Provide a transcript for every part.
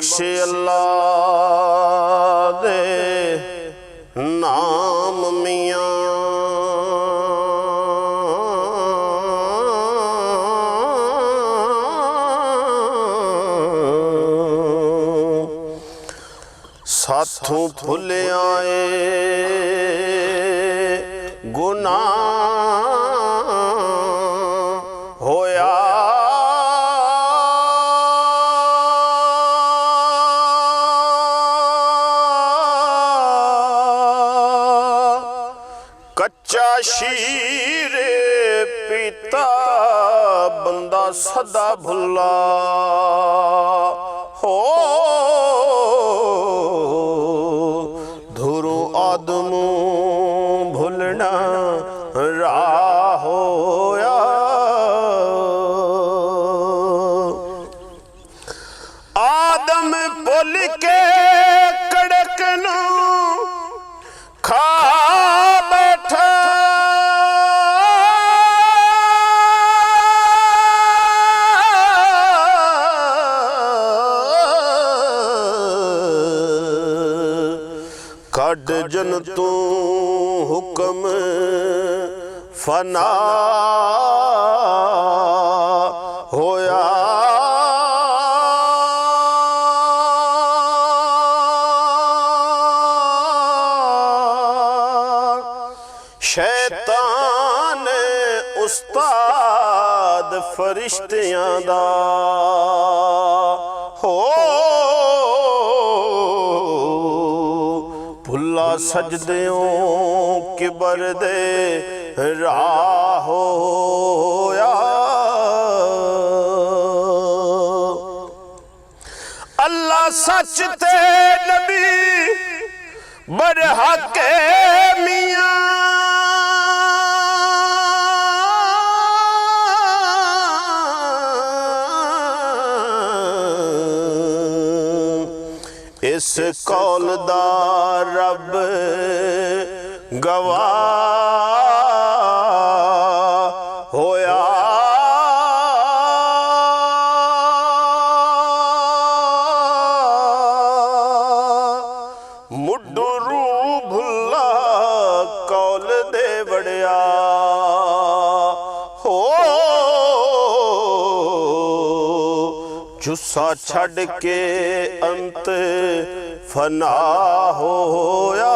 बख्शे अल्लाह दे नाम मियाँ साथों भुल आए गुनाह होया कच्चा शीर पीता बंदा सदा भुला हो धुरो आदमो भुलना राह होया आदम भुल के कड़क नू खा बैठा कड जन तू हुक्म फना होया शैतान उस्ताद फरिश्तियां दा हो भुला सजदों किबर दे राह होया अल्लाह सच ते नबी बरहक मियाँ इस कौल दा रब गवाह होया मुड्डू रूह भुल्ला कौल दे बड़िया हो जुस्सा छड़ के अंत फना होया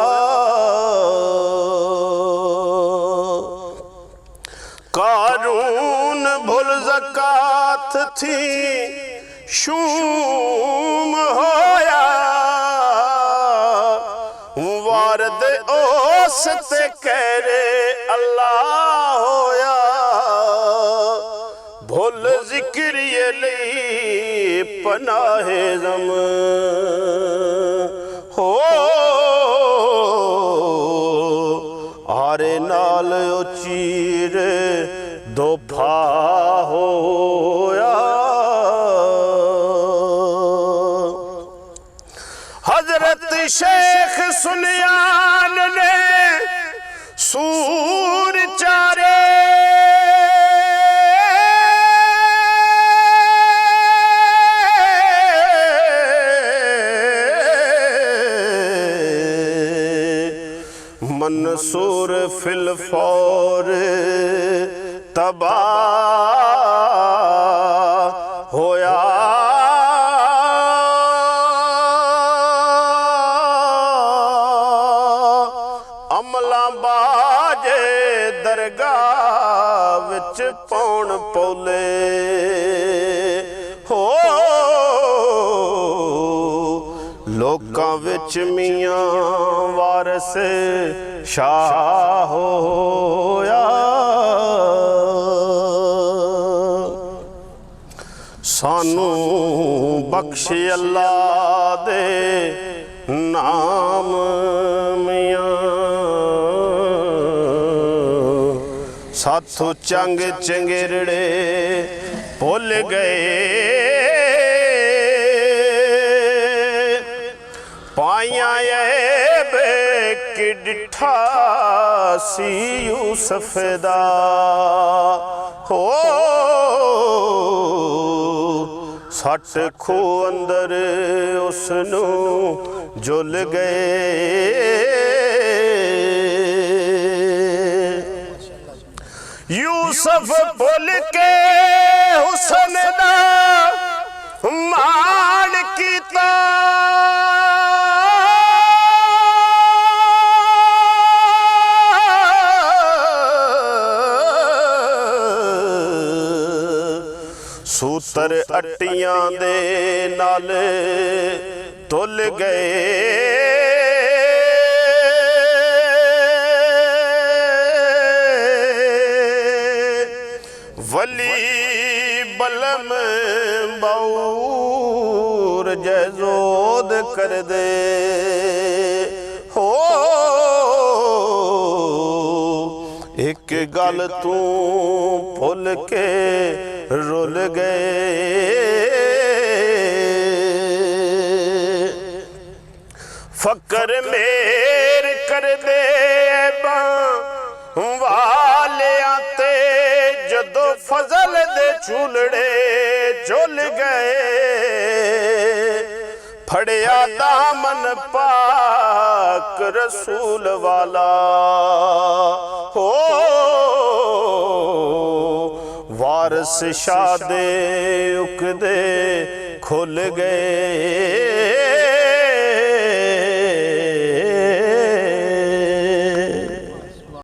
कारून भुल ज़कात थी शूम होया वारद ओस ते कहरे अल्लाह होया भुल जिक्र ये लई पनाहे ज़म हो आरे नाल ओ चीर दोफा होया हजरत शेख सुनियान ने सूर चारे मंसूर फिल फौर तबाह होया अमला बाजे दरगाह विच पौन पौले हो लोकां विच मियां वारस शाह होया सानू बख्शे अल्लाह दे नाम मियां साथों चंग चंगेरड़े भुल गए पाइया कि डिठा सी यूसुफ दा हो सट खो अंदर उसनू जुल गए। यूसुफ भुल के हुसन दा मान कीता, सूतर अट्टियां दे नाल तुल गए। वली बलम बऊर जैजोद कर दे हो। एक गल तू भुल के रुल गए। फकर मेर कर दे वालिया ते जदो फजल दे झूलड़े झुल गए। फड़िया दामन पाक रसूल वाला हो। वारस शादे उकदे खुल गए।